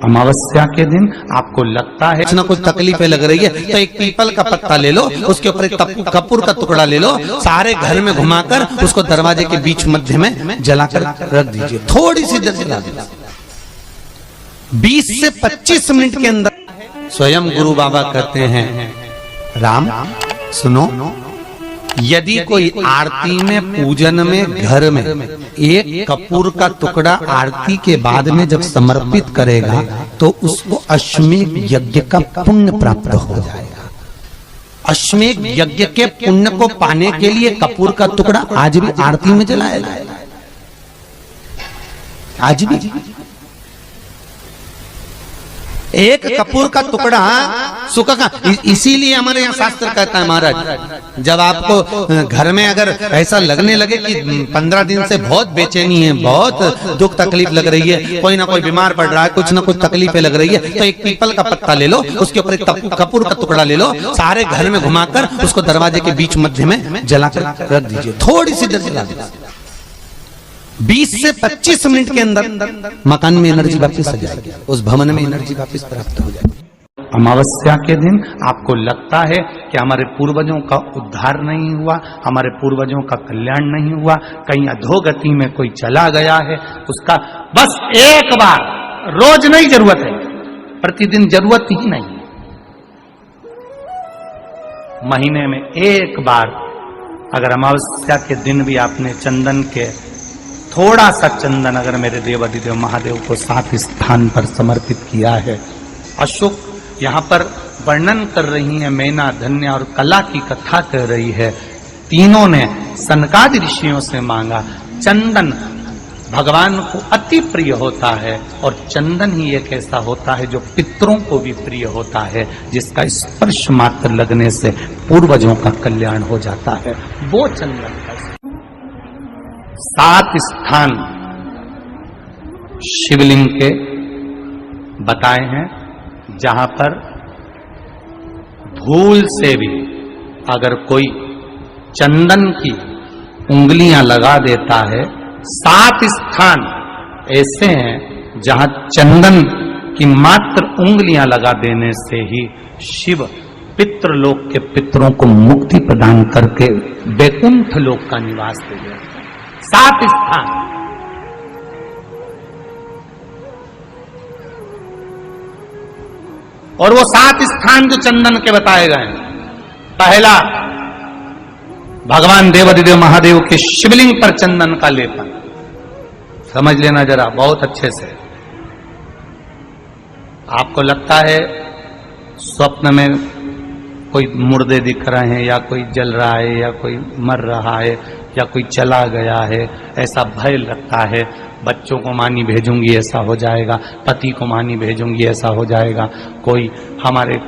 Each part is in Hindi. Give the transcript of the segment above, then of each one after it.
अमावस्या के दिन आपको लगता है कुछ ना कुछ तकलीफें लग रही है, तो एक पीपल का पत्ता ले लो, उसके ऊपर एक कपूर का टुकड़ा ले लो, सारे घर में घुमाकर उसको दरवाजे के बीच मध्य में जलाकर रख दीजिए। थोड़ी सी देर जला दीजिए, 20 से 25 मिनट के अंदर। स्वयं गुरु बाबा कहते हैं, राम सुनो, यदि कोई आरती में पूजन में घर में एक कपूर का टुकड़ा आरती के बाद में जब समर्पित करेगा तो उसको अश्वमेध यज्ञ का पुण्य प्राप्त हो जाएगा। अश्वमेध यज्ञ के पुण्य को पाने के लिए कपूर का टुकड़ा आज भी आरती में जलाया जाएगा, आज भी। एक कपूर का टुकड़ा सुखा का, इसीलिए हमारे यहाँ शास्त्र कहता है महाराज, जब आपको घर में अगर ऐसा लगने लगे कि 15 दिन से बहुत बेचैनी है, बहुत दुख तकलीफ लग रही है, कोई ना कोई बीमार पड़ रहा है, कुछ ना कुछ तकलीफें लग रही है, तो एक पीपल का पत्ता ले लो, उसके ऊपर एक कपूर का टुकड़ा ले लो, सारे घर में घुमाकर उसको दरवाजे के बीच मध्य में जलाकर रख दीजिए। थोड़ी सी देर जला दीजिए, 20 से 25 मिनट के अंदर मकान में एनर्जी वापस आ जाएगी, उस भवन में एनर्जी वापस प्राप्त हो जाएगी। अमावस्या के दिन आपको लगता है कि हमारे पूर्वजों का उद्धार नहीं हुआ, हमारे पूर्वजों का कल्याण नहीं हुआ, कहीं अधोगति में कोई चला गया है, उसका बस एक बार, रोज नहीं जरूरत है, प्रतिदिन जरूरत ही नहीं, महीने में एक बार अगर अमावस्या के दिन भी आपने चंदन के थोड़ा सा चंदन अगर मेरे देवाधिदेव महादेव को 7 स्थान पर समर्पित किया है। अशोक यहाँ पर वर्णन कर रही है, मैना, धन्य और कला की कथा कर रही है। तीनों ने सनकादि ऋषियों से मांगा। चंदन भगवान को अति प्रिय होता है और चंदन ही एक ऐसा होता है जो पितरों को भी प्रिय होता है, जिसका स्पर्श मात्र लगने से पूर्वजों का कल्याण हो जाता है। वो चंदन का 7 स्थान शिवलिंग के बताए हैं, जहां पर भूल से भी अगर कोई चंदन की उंगलियां लगा देता है, 7 स्थान ऐसे हैं जहां चंदन की मात्र उंगलियां लगा देने से ही शिव पितृलोक के पितरों को मुक्ति प्रदान करके वैकुंठ लोक का निवास दे देते हैं। 7 स्थान। और वो 7 स्थान जो चंदन के बताए गए हैं, पहला भगवान देवाधिदेव महादेव के शिवलिंग पर चंदन का लेपन। समझ लेना जरा बहुत अच्छे से। आपको लगता है स्वप्न में कोई मुर्दे दिख रहे हैं, या कोई जल रहा है, या कोई मर रहा है, या कोई चला गया है, ऐसा भय लगता है। बच्चों को मानी भेजूंगी ऐसा हो जाएगा, पति को मानी भेजूंगी ऐसा हो जाएगा, कोई हमारे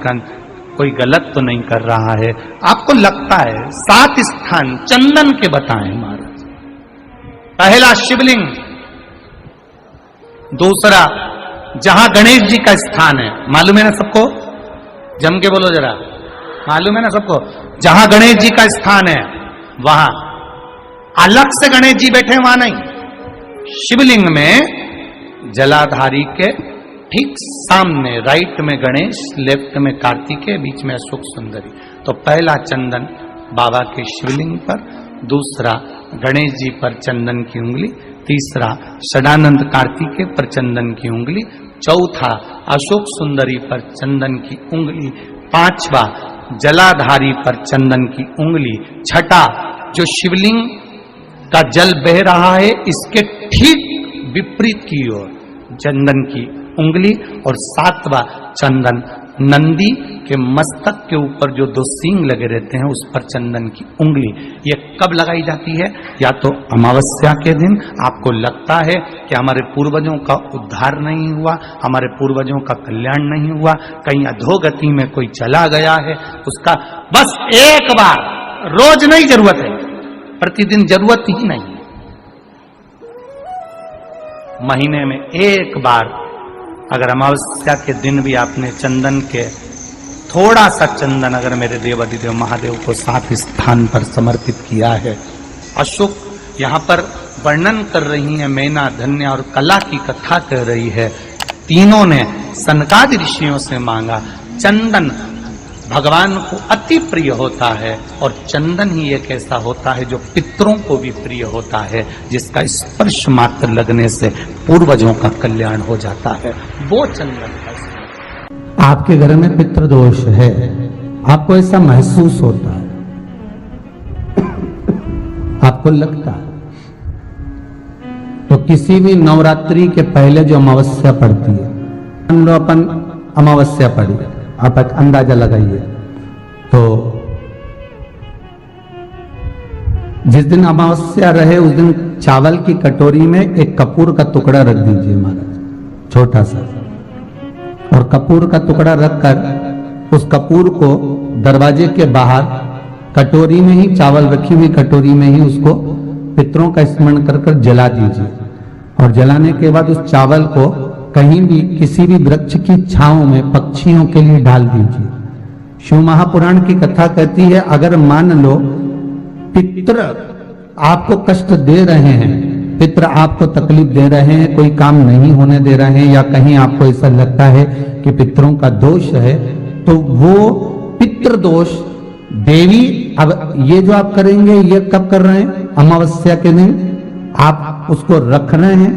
कोई गलत तो नहीं कर रहा है, आपको लगता है। 7 स्थान चंदन के बताए महाराज। पहला शिवलिंग, दूसरा जहां गणेश जी का स्थान है, मालूम है ना सबको, जम के बोलो जरा, मालूम है ना सबको, जहां गणेश जी का स्थान है वहां अलग से गणेश जी बैठे, वहां नहीं। शिवलिंग में जलाधारी के ठीक सामने राइट में गणेश, लेफ्ट में कार्तिकेय, बीच में अशोक सुंदरी। तो पहला चंदन बाबा के शिवलिंग पर, दूसरा गणेश जी पर चंदन की उंगली, तीसरा षडानंद कार्तिकेय पर चंदन की उंगली, चौथा अशोक सुंदरी पर चंदन की उंगली, पांचवा जलाधारी पर चंदन की उंगली, छठा जो शिवलिंग का जल बह रहा है इसके ठीक विपरीत की ओर चंदन की उंगली, और 7वां चंदन नंदी के मस्तक के ऊपर जो 2 सींग लगे रहते हैं उस पर चंदन की उंगली। ये कब लगाई जाती है? या तो अमावस्या के दिन आपको लगता है कि हमारे पूर्वजों का उद्धार नहीं हुआ, हमारे पूर्वजों का कल्याण नहीं हुआ, कहीं अधोगति में कोई चला गया है, उसका बस एक बार, रोज नहीं जरूरत है, प्रतिदिन जरूरत ही नहीं, महीने में एक बार अगर अमावस्या के दिन भी आपने चंदन के थोड़ा सा चंदन अगर मेरे देवाधिदेव महादेव को 7 स्थान पर समर्पित किया है। अशोक यहाँ पर वर्णन कर रही है, मैना, धन्य और कला की कथा कर रही है। तीनों ने सनकादि ऋषियों से मांगा। चंदन भगवान को अति प्रिय होता है और चंदन ही एक ऐसा होता है जो पितरों को भी प्रिय होता है, जिसका स्पर्श मात्र लगने से पूर्वजों का कल्याण हो जाता है, वो चंदन का। आपके घर में पितृदोष है, आपको ऐसा महसूस होता है, आपको लगता है, तो किसी भी नवरात्रि के पहले जो अमावस्या पड़ती है, मान लो अपन अमावस्या पड़ी, आप एक अंदाजा लगाइए, तो जिस दिन अमावस्या रहे उस दिन चावल की कटोरी में एक कपूर का टुकड़ा रख दीजिए महाराज, छोटा सा, और कपूर का टुकड़ा रखकर उस कपूर को दरवाजे के बाहर कटोरी में ही, चावल रखी हुई कटोरी में ही उसको पितरों का स्मरण कर कर जला दीजिए। और जलाने के बाद उस चावल को कहीं भी किसी भी वृक्ष की छांव में पक्षियों के लिए डाल दीजिए। शिव महापुराण की कथा कहती है, अगर मान लो पितृ आपको कष्ट दे रहे हैं, पितृ आपको तकलीफ दे रहे हैं, कोई काम नहीं होने दे रहे हैं, या कहीं आपको ऐसा लगता है कि पितरों का दोष है, तो वो पितृदोष देवी, अब ये जो आप करेंगे ये कब कर रहे हैं? अमावस्या के दिन आप उसको रख रहे हैं,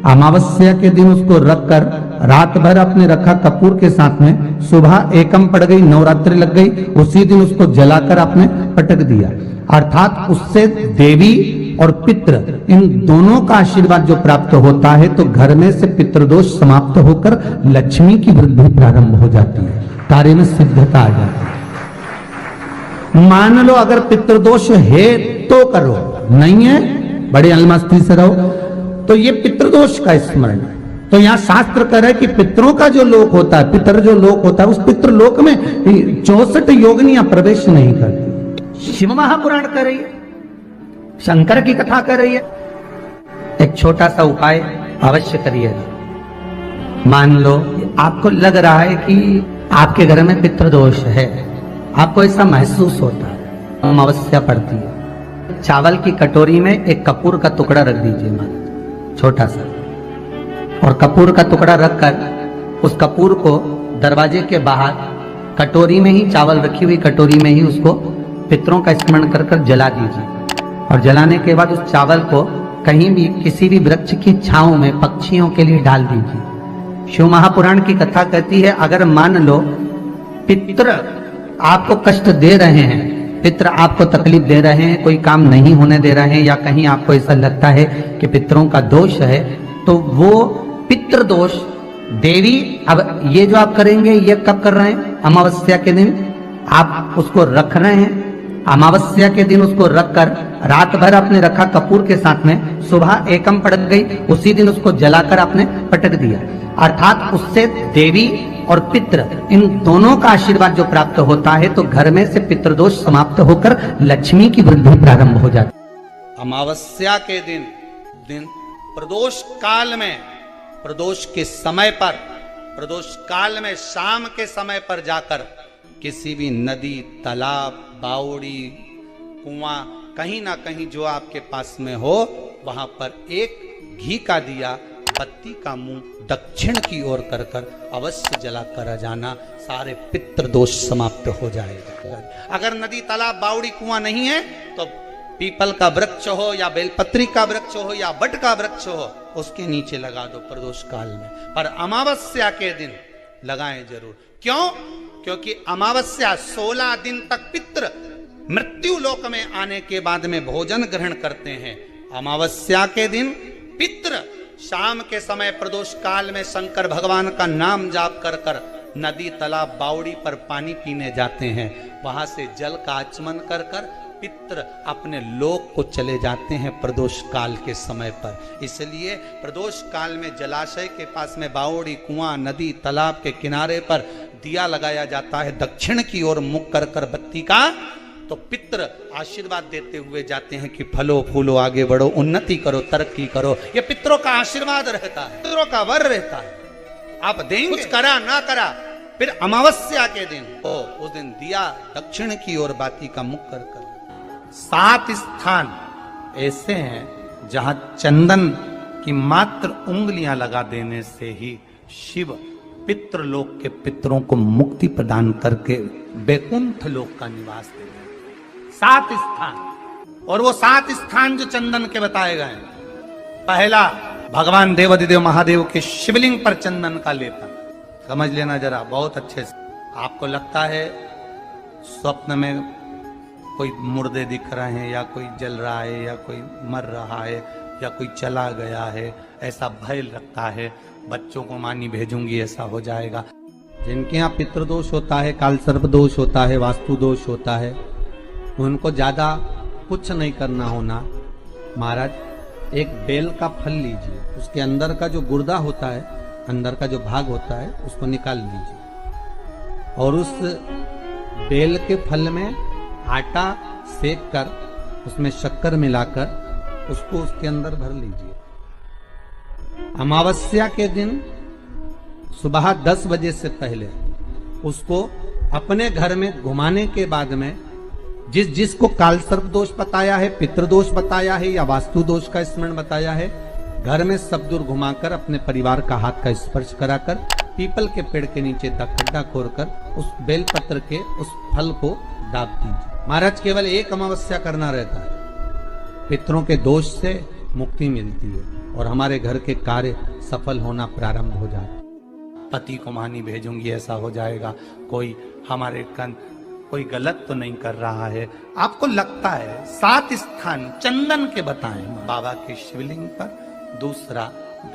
अमावस्या के दिन उसको रखकर रात भर आपने रखा कपूर के साथ में, सुबह एकम पड़ गई, नवरात्रि लग गई, उसी दिन उसको जलाकर आपने पटक दिया। अर्थात उससे देवी और पितृ इन दोनों का आशीर्वाद जो प्राप्त होता है, तो घर में से पितृदोष समाप्त होकर लक्ष्मी की वृद्धि प्रारंभ हो जाती है, कार्य में सिद्धता आ जाती है। मान लो अगर पितृदोष है तो करो, नहीं है बड़े अलमस्ती से रहो, तो ये पितृदोष का स्मरण। तो यहाँ शास्त्र कह रहा है कि पितरों का जो लोक होता है, पितर जो लोक होता है, उस पितृलोक में 64 योगिनियां प्रवेश नहीं करती। शिव महापुराण कर रही है, शंकर की कथा कर रही है। एक छोटा सा उपाय अवश्य करिएगा। मान लो आपको लग रहा है कि आपके घर में पितृदोष है, आपको ऐसा महसूस होता है, अमावस्या पड़ती है, चावल की कटोरी में एक कपूर का टुकड़ा रख दीजिए महाराज, छोटा सा, और कपूर का टुकड़ा रखकर उस कपूर को दरवाजे के बाहर कटोरी में ही, चावल रखी हुई कटोरी में ही उसको पितरों का स्मरण कर कर जला दीजिए। और जलाने के बाद उस चावल को कहीं भी किसी भी वृक्ष की छांव में पक्षियों के लिए डाल दीजिए। शिव महापुराण की कथा कहती है, अगर मान लो पितृ आपको कष्ट दे रहे हैं, पितृ आपको तकलीफ दे रहे हैं, कोई काम नहीं होने दे रहे हैं, या कहीं आपको ऐसा लगता है कि पितरों का दोष है, तो वो पितृदोष देवी, अब ये जो आप करेंगे ये कब कर रहे हैं? अमावस्या के दिन आप उसको रख रहे हैं, अमावस्या के दिन उसको रखकर रात भर आपने रखा कपूर के साथ में, सुबह एकम पड़ गई, उसी दिन उसको जलाकर आपने पटक दिया। अर्थात उससे देवी और पितृ इन दोनों का आशीर्वाद जो प्राप्त होता है, तो घर में से पितृदोष समाप्त होकर लक्ष्मी की वृद्धि प्रारंभ हो जाती है। अमावस्या के दिन प्रदोष काल में, प्रदोष के समय पर, प्रदोष काल में शाम के समय पर जाकर किसी भी नदी, तालाब, बावड़ी, कुआं, कहीं ना कहीं जो आपके पास में हो, वहां पर एक घी का दिया, बत्ती का मुंह दक्षिण की ओर कर कर अवश्य जला कर जाना, सारे पितृ दोष समाप्त हो जाएगा। अगर नदी, तालाब, बावड़ी, कुआं नहीं है तो पीपल का वृक्ष हो या बेलपत्री का वृक्ष हो या बट का वृक्ष हो, उसके नीचे लगा दो प्रदोष काल में, पर अमावस्या के दिन लगाएं जरूर। क्यों? क्योंकि अमावस्या 16 दिन तक पितृ मृत्यु लोक में आने के बाद में भोजन ग्रहण करते हैं। अमावस्या के दिन पितृ शाम के समय प्रदोष काल में शंकर भगवान का नाम जाप कर कर नदी, तालाब, बावड़ी पर पानी पीने जाते हैं। वहां से जल का आचमन कर कर पितृ अपने लोक को चले जाते हैं प्रदोष काल के समय पर। इसलिए प्रदोष काल में जलाशय के पास में बावड़ी, कुआं, नदी, तालाब के किनारे पर दिया लगाया जाता है दक्षिण की ओर मुख कर कर बत्ती का, तो पितृ आशीर्वाद देते हुए जाते हैं कि फलो फूलो, आगे बढ़ो, उन्नति करो, तरक्की करो। ये पितरों का आशीर्वाद रहता है, पितरों का वर रहता है। आप देंगे, कुछ करा ना करा, फिर अमावस्या के दिन उस दिन दिया दक्षिण की ओर बाती का मुख कर कर। 7 स्थान ऐसे हैं जहां चंदन की मात्र उंगलियां लगा देने से ही शिव पितृलोक के पितरों को मुक्ति प्रदान करके वैकुंठ लोक का निवास दे रहे 7 स्थान, और वो 7 स्थान जो चंदन के बताए गए हैं। पहला, भगवान देवाधिदेव महादेव के शिवलिंग पर चंदन का लेपन। समझ लेना जरा बहुत अच्छे से। आपको लगता है स्वप्न में कोई मुर्दे दिख रहे हैं, या कोई जल रहा है, या कोई मर रहा है, या कोई चला गया है, ऐसा भय लगता है। बच्चों को मानी भेजूंगी ऐसा हो जाएगा। जिनके यहाँ पितृदोष होता है, काल सर्प दोष होता है, वास्तु दोष होता है, उनको ज्यादा कुछ नहीं करना होना। महाराज एक बेल का फल लीजिए, उसके अंदर का जो गुर्दा होता है, अंदर का जो भाग होता है, उसको निकाल लीजिए और उस बेल के फल में आटा सेक कर उसमें शक्कर मिलाकर उसको उसके अंदर भर लीजिए। अमावस्या के दिन सुबह 10 बजे से पहले उसको अपने घर में घुमाने के बाद में जिसको काल सर्प दोष बताया है, पितृदोष बताया है, या वास्तु दोष का स्मरण बताया है, घर में सब दूर घुमाकर अपने परिवार का हाथ का स्पर्श कराकर पीपल के पेड़ के नीचे खड्डा खोदकर उस बेलपत्र के उस फल को दाब दीजिए। महाराज केवल एक अमावस्या करना रहता है, पितरों के दोष से मुक्ति मिलती है और हमारे घर के कार्य सफल होना प्रारंभ हो जाता है। पति को मानी भेजूंगी ऐसा हो जाएगा। कोई हमारे कोई गलत तो नहीं कर रहा है। आपको लगता है 7 स्थान चंदन के बताएं, बाबा के शिवलिंग पर, दूसरा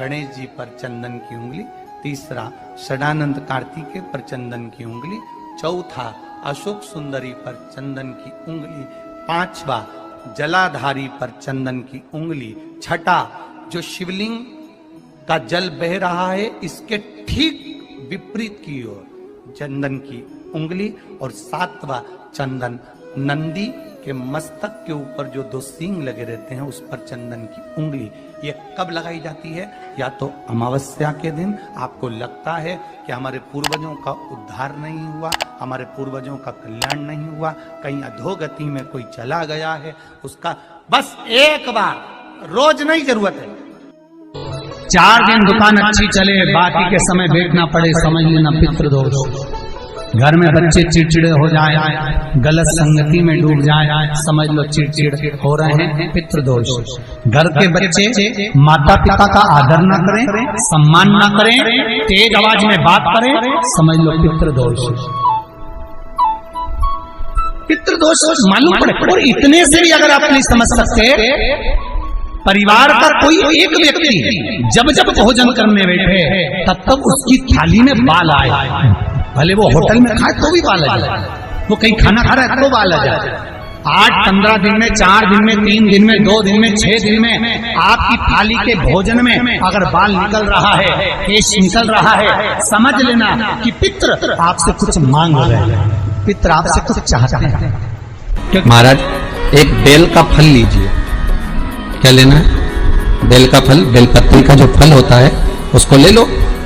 गणेश जी पर चंदन की उंगली, तीसरा षडानंद कार्तिकेय पर चंदन की उंगली, चौथा अशोक सुंदरी पर चंदन की उंगली, 5वां जलाधारी पर चंदन की उंगली, छठा जो शिवलिंग का जल बह रहा है इसके ठीक विपरीत की ओर चंदन की उंगली, और 7वां चंदन नंदी के मस्तक के ऊपर जो 2 सींग लगे रहते हैं उस पर चंदन की उंगली। ये कब लगाई जाती है? या तो अमावस्या के दिन। आपको लगता है कि हमारे पूर्वजों का उद्धार नहीं हुआ, हमारे पूर्वजों का कल्याण नहीं हुआ, कहीं अधोगति में कोई चला गया है, उसका बस एक बार, रोज नहीं जरूरत है, 4 दिन दुकान अच्छी चले, बाकी के समय बैठना पड़े, समझ लेना पितृदोष। घर में बच्चे चिड़चिड़े हो जाए, गलत संगति में डूब जाए, समझ लो चिड़चिड़ हो रहे हैं, पितृदोष। घर के बच्चे माता पिता का आदर ना करें, सम्मान ना करें, तेज आवाज में बात करें, समझ लो पितृदोष। पितृदोष मालूम पड़े। और इतने से भी अगर आप नहीं समझ सकते, परिवार का कोई एक व्यक्ति जब जब भोजन करने बैठे तब तक उसकी थाली में बाल आए, भले वो होटल में खाए तो भी बाल आ जाए, वो कहीं खाना खा रहा है तो बाल आ जाए। 8-15 दिन में, 4 दिन में, 3 दिन में, 2 दिन में, 6 दिन में आपकी थाली के भोजन में अगर बाल निकल रहा है, केश निकल रहा है, समझ लेना कि पितृ आपसे कुछ मांग रहे हैं, पितृ आपसे कुछ चाहते हैं। महाराज एक बेल का फल लीजिए। क्या लेना है? बेल का फल, बेलपत्री का जो फल होता है उसको ले लो,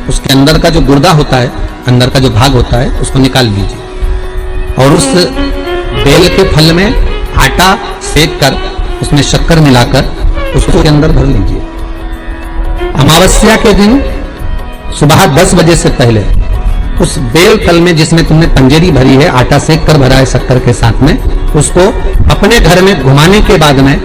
उसके अंदर का जो गुर्दा होता है, अंदर का जो भाग होता है, उसको निकाल लीजिए और उस बेल के फल में आटा सेक कर उसमें शक्कर मिलाकर उसको के अंदर भर लीजिए। अमावस्या के दिन सुबह 10 बजे से पहले उस बेल फल में जिसमें तुमने पंजेरी भरी है, आटा सेक कर भरा है शक्कर के साथ में, उसको अपने घर में घुमाने के बाद में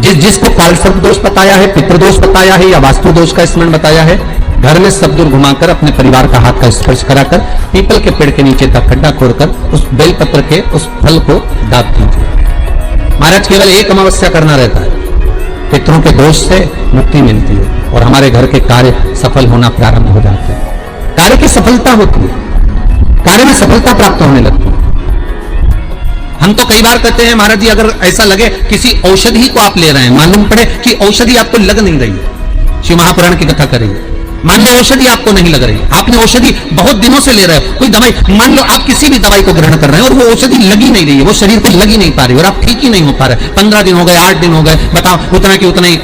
जिसको काल सर्प दोष बताया है, पितृदोष बताया है, या वास्तु दोष का स्मरण बताया है, घर में सब दूर घुमाकर अपने परिवार का हाथ का स्पर्श कराकर पीपल के पेड़ के नीचे तक खड्डा खोदकर उस बेलपत्र के उस फल को दाब दीजिए। महाराज केवल एक अमावस्या करना रहता है, पितरों के दोष से मुक्ति मिलती है और हमारे घर के कार्य सफल होना प्रारंभ हो जाते हैं। कार्य की सफलता होती है, कार्य में सफलता प्राप्त होने लगती है। हम तो कई बार कहते हैं महाराज जी, अगर ऐसा लगे किसी औषधि को आप ले रहे हैं, मालूम पड़े कि औषधि आपको लग नहीं रही है, शिव महापुराण की कथा करेंगे, मान लो औषधि आपको नहीं लग रही, आपने औषधि बहुत दिनों से ले रहे हो, कोई दवाई, मान लो आप किसी भी दवाई को ग्रहण कर रहे हैं और वो औषधि लगी नहीं रही है, वो शरीर को लगी नहीं पा रही और आप ठीक ही नहीं हो पा रहे, 15 दिन हो गए, 8 दिन हो गए, बताओ उतना की उतना ही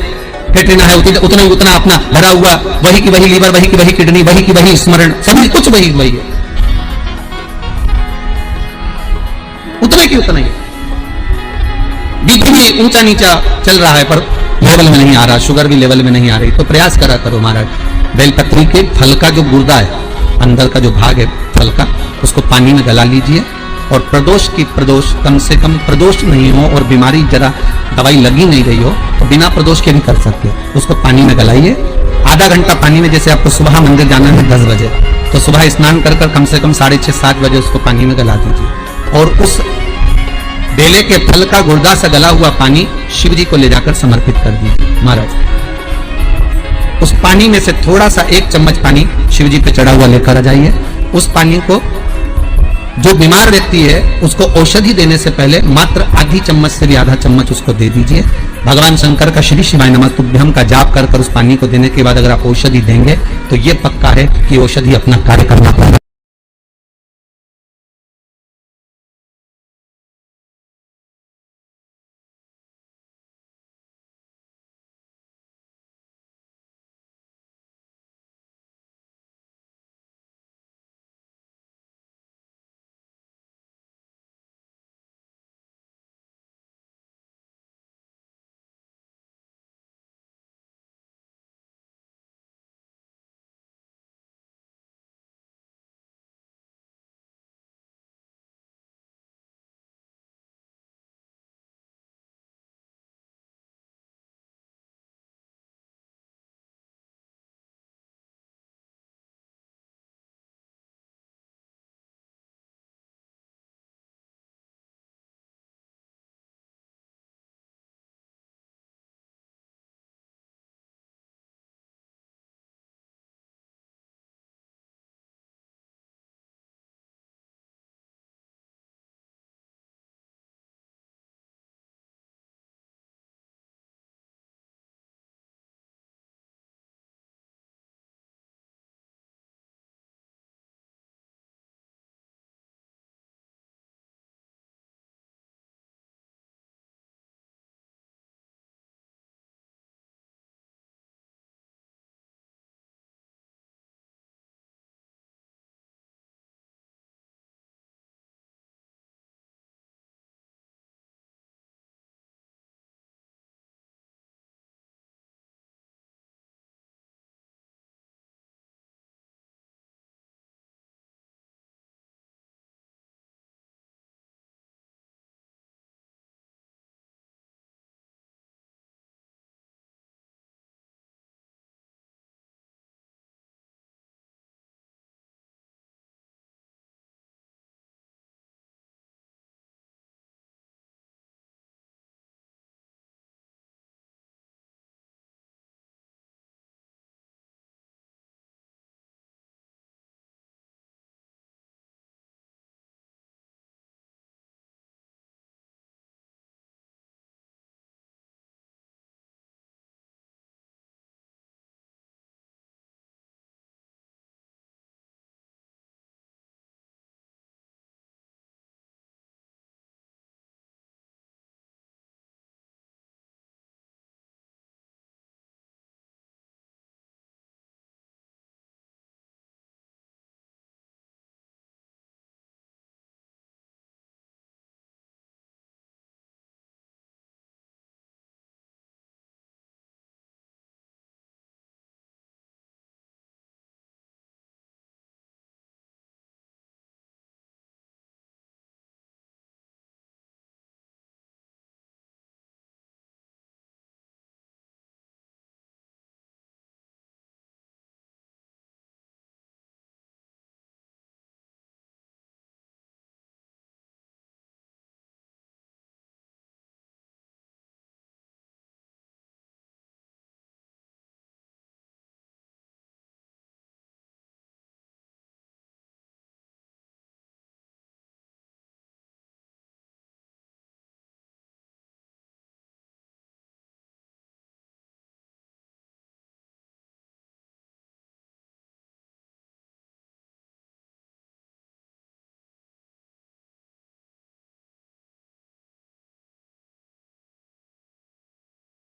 कैटरीना है, उतना ही उतना अपना भरा हुआ, वही की वही लीवर, वही की वही किडनी, वही की वही स्मरण, सभी कुछ वही वही है, उतने की उतना ही, बीपी भी ऊंचा नीचा चल रहा है पर लेवल में नहीं आ रहा, शुगर भी लेवल में नहीं आ रही, तो प्रयास करा करो महाराज। बेलपत्री के फल का जो गुर्दा है, अंदर का जो भाग है फल का, उसको पानी में गला लीजिए और प्रदोष कम से कम प्रदोष नहीं हो और बीमारी जरा दवाई लगी नहीं रही हो तो बिना प्रदोष के भी कर सकते हैं। उसको पानी में गलाइए आधा घंटा पानी में। जैसे आपको सुबह मंदिर जाना है 10 बजे, तो सुबह स्नान कर कम से कम 6:30-7 बजे उसको पानी में गला दीजिए और उस बेले के फल का गुर्दा से गला हुआ पानी शिव जी को ले जाकर समर्पित कर दीजिए। महाराज उस पानी में से थोड़ा सा 1 चम्मच पानी शिव जी पे चढ़ा हुआ लेकर आ जाइए। उस पानी को जो बीमार व्यक्ति है उसको औषधि देने से पहले मात्र आधी चम्मच से भी आधा चम्मच उसको दे दीजिए। भगवान शंकर का श्री शिवाय नमः तुभ्यम का जाप कर उस पानी को देने के बाद अगर आप औषधि देंगे तो ये पक्का है कि औषधि अपना कार्य करना प्रारंभ